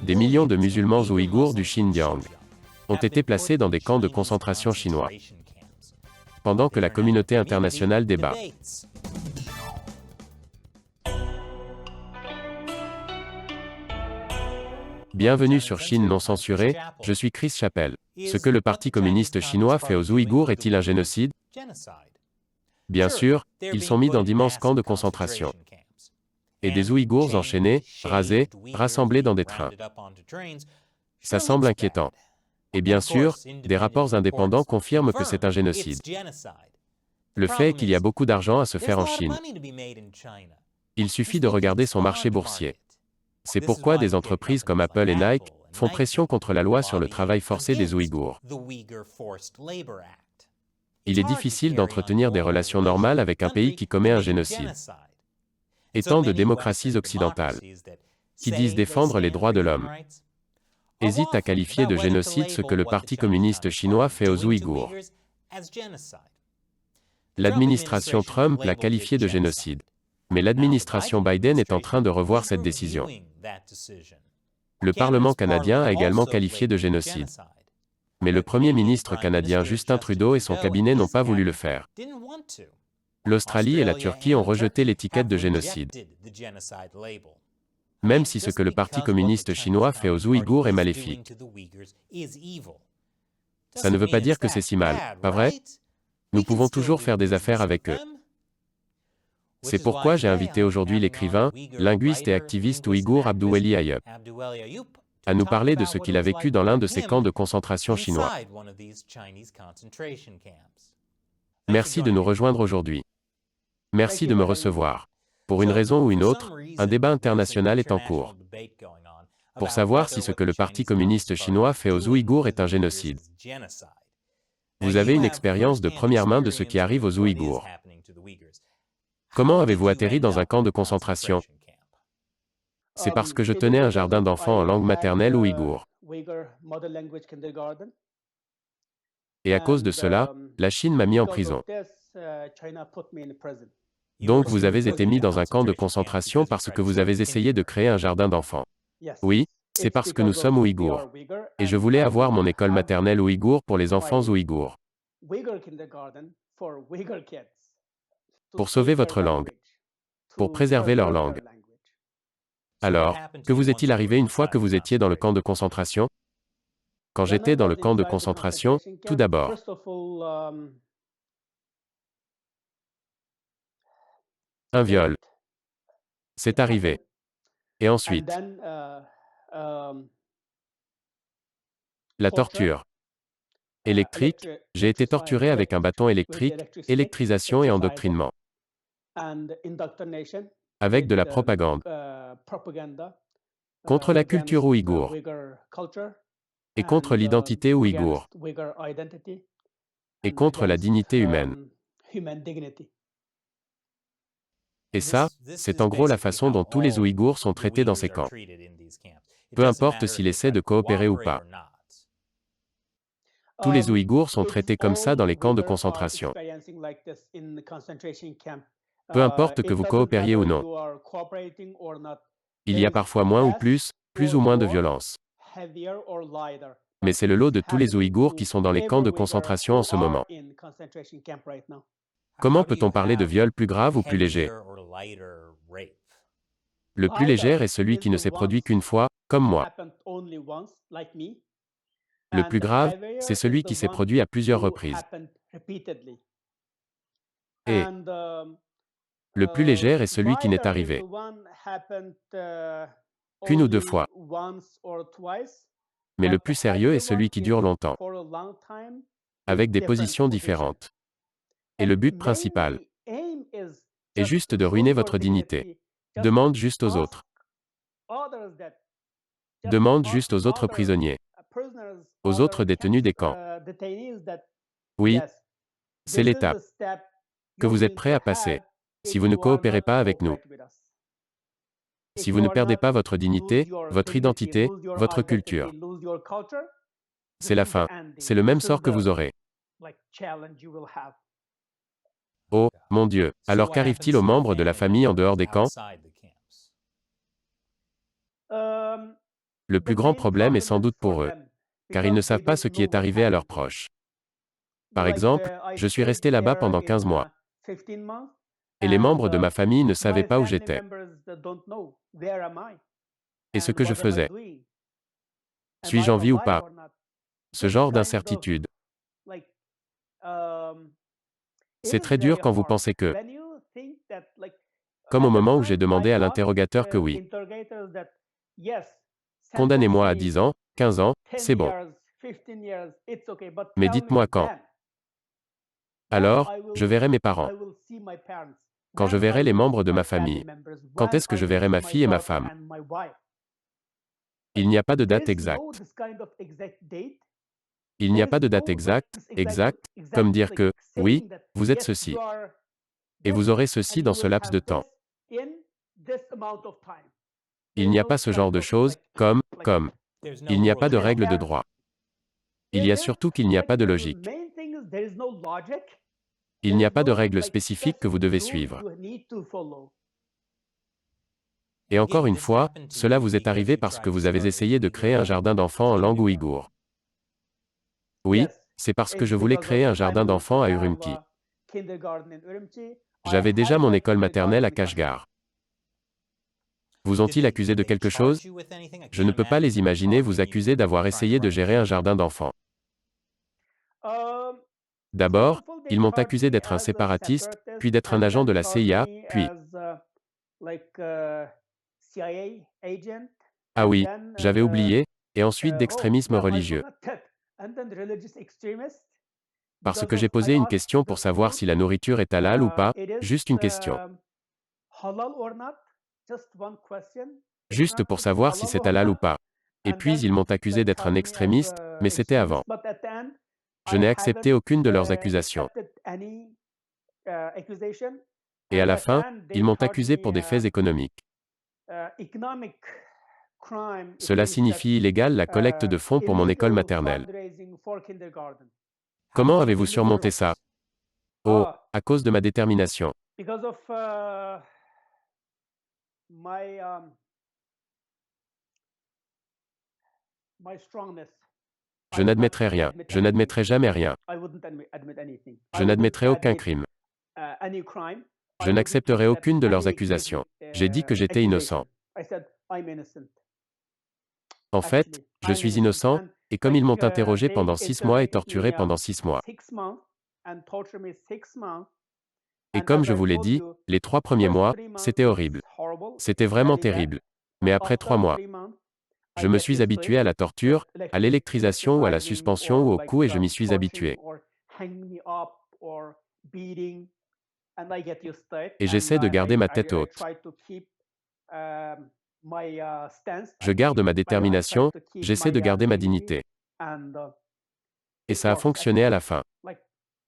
Des millions de musulmans ouïghours du Xinjiang ont été placés dans des camps de concentration chinois, pendant que la communauté internationale débat. Bienvenue sur Chine non censurée, je suis Chris Chappell. Ce que le Parti communiste chinois fait aux Ouïghours est-il un génocide? Bien sûr, ils sont mis dans d'immenses camps de concentration. Et des Ouïghours enchaînés, rasés, rassemblés dans des trains. Ça semble inquiétant. Et bien sûr, des rapports indépendants confirment que c'est un génocide. Le fait est qu'il y a beaucoup d'argent à se faire en Chine. Il suffit de regarder son marché boursier. C'est pourquoi des entreprises comme Apple et Nike font pression contre la loi sur le travail forcé des Ouïghours. Il est difficile d'entretenir des relations normales avec un pays qui commet un génocide. Et tant de démocraties occidentales, qui disent défendre les droits de l'homme, hésitent à qualifier de génocide ce que le Parti communiste chinois fait aux Ouïghours. L'administration Trump l'a qualifié de génocide. Mais l'administration Biden est en train de revoir cette décision. Le Parlement canadien a également qualifié de génocide. Mais le Premier ministre canadien Justin Trudeau et son cabinet n'ont pas voulu le faire. L'Australie et la Turquie ont rejeté l'étiquette de génocide. Même si ce que le Parti communiste chinois fait aux Ouïghours est maléfique. Ça ne veut pas dire que c'est si mal, pas vrai? Nous pouvons toujours faire des affaires avec eux. C'est pourquoi j'ai invité aujourd'hui l'écrivain, linguiste et activiste ouïghour Abdouweli Ayyub à nous parler de ce qu'il a vécu dans l'un de ces camps de concentration chinois. Merci de nous rejoindre aujourd'hui. Merci de me recevoir. Pour une raison ou une autre, un débat international est en cours. Pour savoir si ce que le Parti communiste chinois fait aux Ouïghours est un génocide. Vous avez une expérience de première main de ce qui arrive aux Ouïghours. Comment avez-vous atterri dans un camp de concentration? C'est parce que je tenais un jardin d'enfants en langue maternelle ouïghour. Et à cause de cela, la Chine m'a mis en prison. Donc vous avez été mis dans un camp de concentration parce que vous avez essayé de créer un jardin d'enfants. Oui, c'est parce que nous sommes ouïghours. Et je voulais avoir mon école maternelle ouïghour pour les enfants ouïghours. Pour sauver votre langue. Pour préserver leur langue. Alors, que vous est-il arrivé une fois que vous étiez dans le camp de concentration? Quand j'étais dans le camp de concentration, tout d'abord, un viol. C'est arrivé. Et ensuite, la torture. Électrique, j'ai été torturé avec un bâton électrique, électrisation et endoctrinement. Avec de la propagande. Contre la culture ouïghour. Et contre l'identité ouïghour. Et contre la dignité humaine. Et ça, c'est en gros la façon dont tous les Ouïghours sont traités dans ces camps. Peu importe s'ils essaient de coopérer ou pas. Tous les Ouïghours sont traités comme ça dans les camps de concentration. Peu importe que vous coopériez ou non. Il y a parfois moins ou plus ou moins de violence. Mais c'est le lot de tous les Ouïghours qui sont dans les camps de concentration en ce moment. Comment peut-on parler de viol plus grave ou plus léger? Le plus léger est celui qui ne s'est produit qu'une fois, comme moi. Le plus grave, c'est celui qui s'est produit à plusieurs reprises. Et le plus léger est celui qui n'est arrivé qu'une ou deux fois. Mais le plus sérieux est celui qui dure longtemps, avec des positions différentes. Et le but principal est juste de ruiner votre dignité. Demande juste aux autres. Demande juste aux autres prisonniers. Aux autres détenus des camps. Oui, c'est l'étape que vous êtes prêt à passer si vous ne coopérez pas avec nous. Si vous ne perdez pas votre dignité, votre identité, votre culture. C'est la fin. C'est le même sort que vous aurez. Oh, mon Dieu. Alors qu'arrive-t-il aux membres de la famille en dehors des camps? Le plus grand problème est sans doute pour eux, car ils ne savent pas ce qui est arrivé à leurs proches. Par exemple, je suis resté là-bas pendant 15 mois, et les membres de ma famille ne savaient pas où j'étais, et ce que je faisais. Suis-je en vie ou pas? Ce genre d'incertitude. C'est très dur quand vous pensez que, comme au moment où j'ai demandé à l'interrogateur que oui. Condamnez-moi à 10 ans, 15 ans, c'est bon. Mais dites-moi quand. Alors, je verrai mes parents. Quand je verrai les membres de ma famille. Quand est-ce que je verrai ma fille et ma femme? Il n'y a pas de date exacte. Il n'y a pas de date exacte, comme dire que, oui, vous êtes ceci, et vous aurez ceci dans ce laps de temps. Il n'y a pas ce genre de choses, comme. Il n'y a pas de règle de droit. Il y a surtout qu'il n'y a pas de logique. Il n'y a pas de règle spécifique que vous devez suivre. Et encore une fois, cela vous est arrivé parce que vous avez essayé de créer un jardin d'enfants en langue ouïghour. Oui, c'est parce que je voulais créer un jardin d'enfants à Urumqi. J'avais déjà mon école maternelle à Kashgar. Vous ont-ils accusé de quelque chose? Je ne peux pas les imaginer vous accuser d'avoir essayé de gérer un jardin d'enfants. D'abord, ils m'ont accusé d'être un séparatiste, puis d'être un agent de la CIA, puis... Ah oui, j'avais oublié, et ensuite d'extrémisme religieux. Parce que j'ai posé une question pour savoir si la nourriture est halal ou pas, juste une question. Juste pour savoir si c'est halal ou pas. Et puis ils m'ont accusé d'être un extrémiste, mais c'était avant. Je n'ai accepté aucune de leurs accusations. Et à la fin, ils m'ont accusé pour des faits économiques. Cela signifie illégal la collecte de fonds pour mon école maternelle. Comment avez-vous surmonté ça? Oh, à cause de ma détermination. Je n'admettrai rien. Je n'admettrai jamais rien. Je n'admettrai aucun crime. Je n'accepterai aucune de leurs accusations. J'ai dit que j'étais innocent. En fait, je suis innocent, et comme ils m'ont interrogé pendant 6 mois et torturé pendant 6 mois. Et comme je vous l'ai dit, les 3 premiers mois, c'était horrible. C'était vraiment terrible. Mais après 3 mois, je me suis habitué à la torture, à l'électrisation ou à la suspension ou au coup et je m'y suis habitué. Et j'essaie de garder ma tête haute. Je garde ma détermination, j'essaie de garder ma dignité. Et ça a fonctionné à la fin.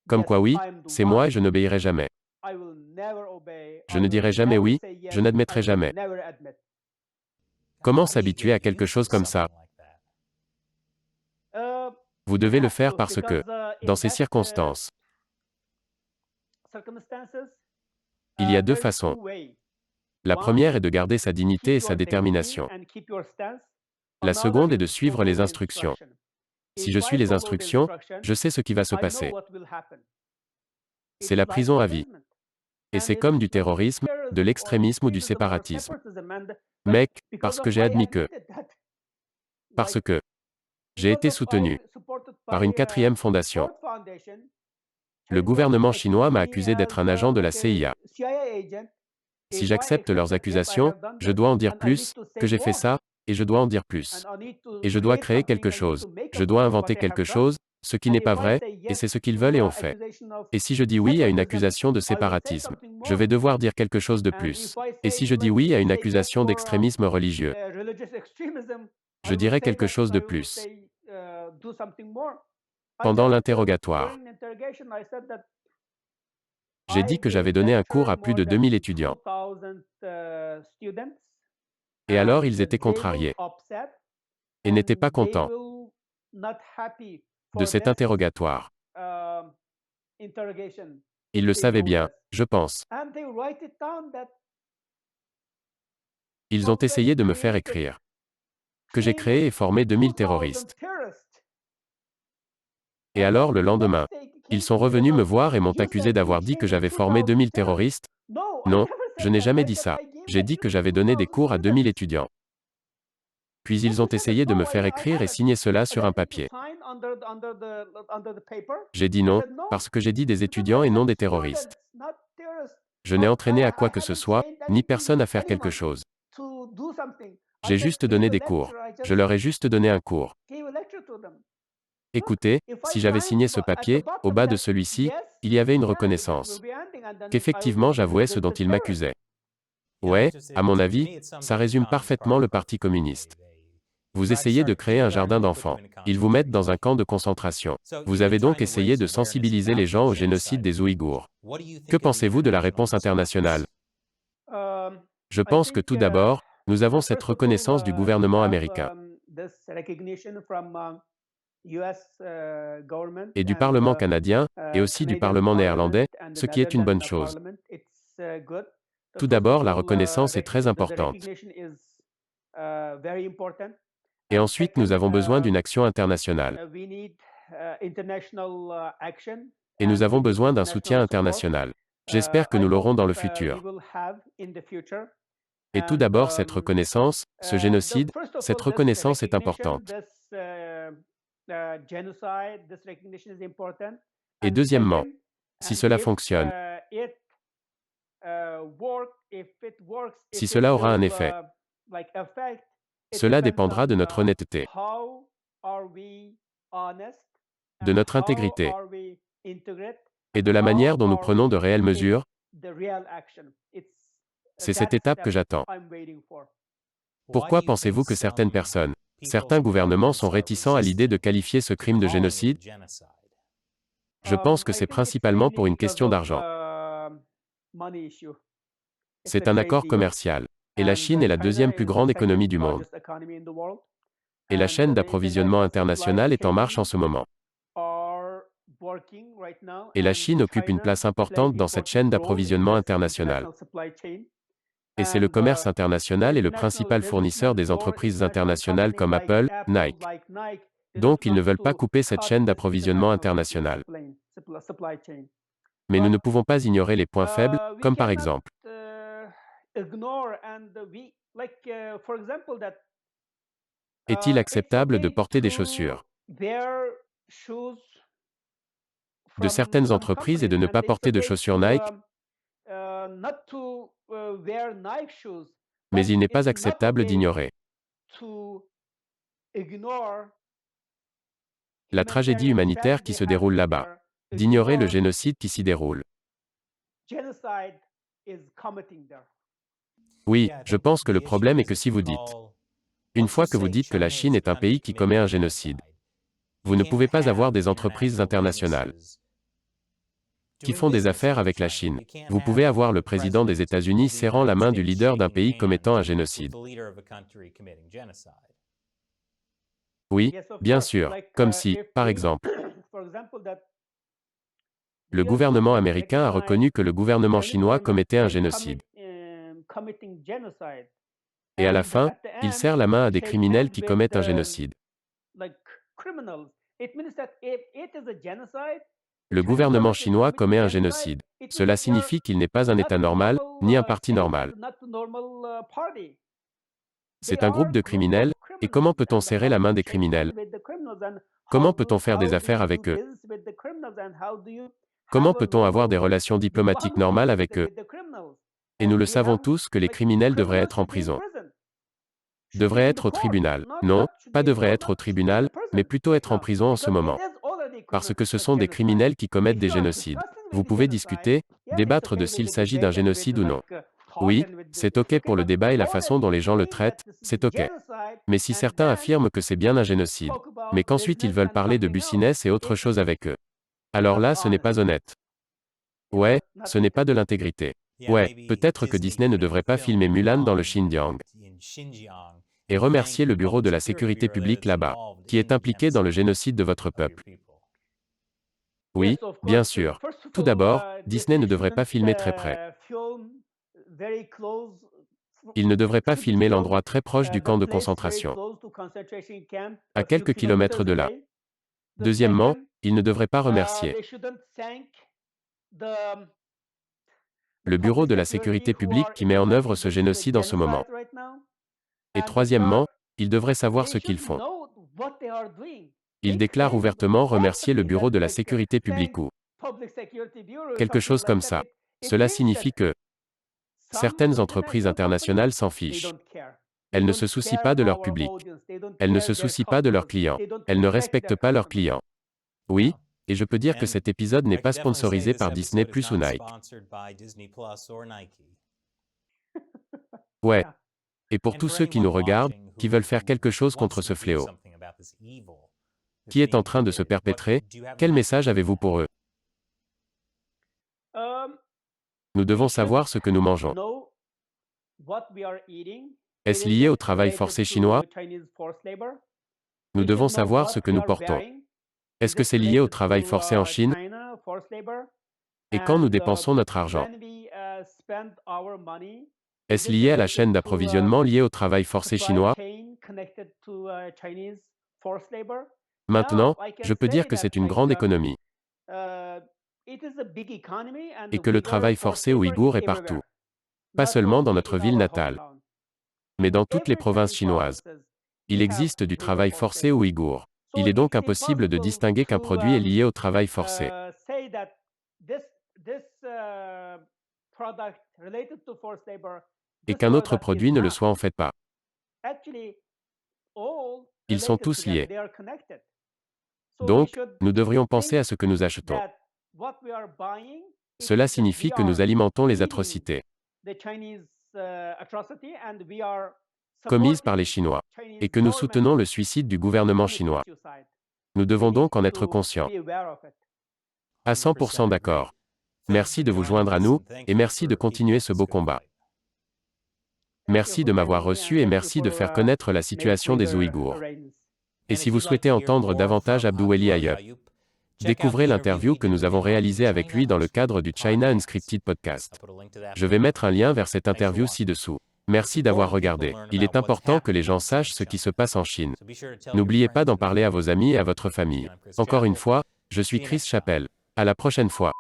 Comme quoi oui, c'est moi et je n'obéirai jamais. Je ne dirai jamais oui, je n'admettrai jamais. Comment s'habituer à quelque chose comme ça? Vous devez le faire parce que, dans ces circonstances, il y a 2 façons. La première est de garder sa dignité et sa détermination. La seconde est de suivre les instructions. Si je suis les instructions, je sais ce qui va se passer. C'est la prison à vie. Et c'est comme du terrorisme, de l'extrémisme ou du séparatisme. Mec, parce que j'ai admis que. Parce que. J'ai été soutenu par une 4e fondation. Le gouvernement chinois m'a accusé d'être un agent de la CIA. Si j'accepte leurs accusations, je dois en dire plus, que j'ai fait ça, et je dois en dire plus. Et je dois créer quelque chose. Je dois inventer quelque chose, ce qui n'est pas vrai, et c'est ce qu'ils veulent et ont fait. Et si je dis oui à une accusation de séparatisme, je vais devoir dire quelque chose de plus. Et si je dis oui à une accusation d'extrémisme religieux, je dirai quelque chose de plus. Pendant l'interrogatoire, j'ai dit que j'avais donné un cours à plus de 2000 étudiants. Et alors ils étaient contrariés et n'étaient pas contents de cet interrogatoire. Ils le savaient bien, je pense. Ils ont essayé de me faire écrire que j'ai créé et formé 2000 terroristes. Et alors le lendemain, ils sont revenus me voir et m'ont accusé d'avoir dit que j'avais formé 2000 terroristes. Non, je n'ai jamais dit ça. J'ai dit que j'avais donné des cours à 2000 étudiants. Puis ils ont essayé de me faire écrire et signer cela sur un papier. J'ai dit non, parce que j'ai dit des étudiants et non des terroristes. Je n'ai entraîné à quoi que ce soit, ni personne à faire quelque chose. J'ai juste donné des cours. Je leur ai juste donné un cours. Écoutez, si j'avais signé ce papier, au bas de celui-ci, il y avait une reconnaissance. Qu'effectivement j'avouais ce dont ils m'accusaient. Ouais, à mon avis, ça résume parfaitement le Parti communiste. Vous essayez de créer un jardin d'enfants. Ils vous mettent dans un camp de concentration. Vous avez donc essayé de sensibiliser les gens au génocide des Ouïghours. Que pensez-vous de la réponse internationale? Je pense que tout d'abord, nous avons cette reconnaissance du gouvernement américain et du Parlement canadien, et aussi du Parlement néerlandais, ce qui est une bonne chose. Tout d'abord, la reconnaissance est très importante. Et ensuite, nous avons besoin d'une action internationale. Et nous avons besoin d'un soutien international. J'espère que nous l'aurons dans le futur. Et tout d'abord, cette reconnaissance, ce génocide, cette reconnaissance est importante. Et deuxièmement, si cela fonctionne, si cela aura un effet, cela dépendra de notre honnêteté, de notre intégrité et de la manière dont nous prenons de réelles mesures. C'est cette étape que j'attends. Pourquoi pensez-vous que certaines personnes, certains gouvernements sont réticents à l'idée de qualifier ce crime de génocide? Je pense que c'est principalement pour une question d'argent. C'est un accord commercial. Et la Chine est la deuxième plus grande économie du monde. Et la chaîne d'approvisionnement internationale est en marche en ce moment. Et la Chine occupe une place importante dans cette chaîne d'approvisionnement internationale. Et c'est le commerce international et le principal fournisseur des entreprises internationales comme Apple, Nike. Donc ils ne veulent pas couper cette chaîne d'approvisionnement internationale. Mais nous ne pouvons pas ignorer les points faibles, comme par exemple, est-il acceptable de porter des chaussures de certaines entreprises et de ne pas porter de chaussures Nike? Mais il n'est pas acceptable d'ignorer la tragédie humanitaire qui se déroule là-bas, d'ignorer le génocide qui s'y déroule. Oui, je pense que le problème est que si vous dites, une fois que vous dites que la Chine est un pays qui commet un génocide, vous ne pouvez pas avoir des entreprises internationales qui font des affaires avec la Chine. Vous pouvez avoir le président des États-Unis serrant la main du leader d'un pays commettant un génocide. Oui, bien sûr, comme si, par exemple, le gouvernement américain a reconnu que le gouvernement chinois commettait un génocide. Et à la fin, il serre la main à des criminels qui commettent un génocide. Le gouvernement chinois commet un génocide. Cela signifie qu'il n'est pas un État normal, ni un parti normal. C'est un groupe de criminels, et comment peut-on serrer la main des criminels? Comment peut-on faire des affaires avec eux? Comment peut-on avoir des relations diplomatiques normales avec eux? Et nous le savons tous que les criminels devraient être en prison. Devraient être au tribunal. Non, pas devraient être au tribunal, mais plutôt être en prison en ce moment. Parce que ce sont des criminels qui commettent des génocides. Vous pouvez discuter, débattre de s'il s'agit d'un génocide ou non. Oui, c'est OK pour le débat et la façon dont les gens le traitent, c'est OK. Mais si certains affirment que c'est bien un génocide, mais qu'ensuite ils veulent parler de business et autre chose avec eux, alors là ce n'est pas honnête. Ouais, ce n'est pas de l'intégrité. Ouais, peut-être que Disney ne devrait pas filmer Mulan dans le Xinjiang. Et remercier le Bureau de la sécurité publique là-bas, qui est impliqué dans le génocide de votre peuple. Oui, bien sûr. Tout d'abord, Disney ne devrait pas filmer très près. Il ne devrait pas filmer l'endroit très proche du camp de concentration, à quelques kilomètres de là. Deuxièmement, il ne devrait pas remercier le Bureau de la sécurité publique qui met en œuvre ce génocide en ce moment. Et troisièmement, ils devraient savoir ce qu'ils font. Ils déclarent ouvertement remercier le Bureau de la sécurité publique ou quelque chose comme ça. Cela signifie que certaines entreprises internationales s'en fichent. Elles ne se soucient pas de leur public. Elles ne se soucient pas de leurs clients. Elles ne respectent pas leurs clients. Oui, et je peux dire que cet épisode n'est pas sponsorisé par Disney Plus ou Nike. Ouais. Et pour tous ceux qui nous regardent, qui veulent faire quelque chose contre ce fléau, qui est en train de se perpétrer, quel message avez-vous pour eux? Nous devons savoir ce que nous mangeons. Est-ce lié au travail forcé chinois? Nous devons savoir ce que nous portons. Est-ce que c'est lié au travail forcé en Chine? Et quand nous dépensons notre argent, est-ce lié à la chaîne d'approvisionnement liée au travail forcé chinois? Maintenant, je peux dire que c'est une grande économie et que le travail forcé ouïghour est partout. Pas seulement dans notre ville natale, mais dans toutes les provinces chinoises. Il existe du travail forcé ouïghour. Il est donc impossible de distinguer qu'un produit est lié au travail forcé et qu'un autre produit ne le soit en fait pas. Ils sont tous liés. Donc, nous devrions penser à ce que nous achetons. Cela signifie que nous alimentons les atrocités commises par les Chinois et que nous soutenons le suicide du gouvernement chinois. Nous devons donc en être conscients. À 100% d'accord. Merci de vous joindre à nous, et merci de continuer ce beau combat. Merci de m'avoir reçu et merci de faire connaître la situation des Ouïghours. Et si vous souhaitez entendre davantage Abdouweli Ayub, découvrez l'interview que nous avons réalisée avec lui dans le cadre du China Unscripted podcast. Je vais mettre un lien vers cette interview ci-dessous. Merci d'avoir regardé. Il est important que les gens sachent ce qui se passe en Chine. N'oubliez pas d'en parler à vos amis et à votre famille. Encore une fois, je suis Chris Chappell. À la prochaine fois.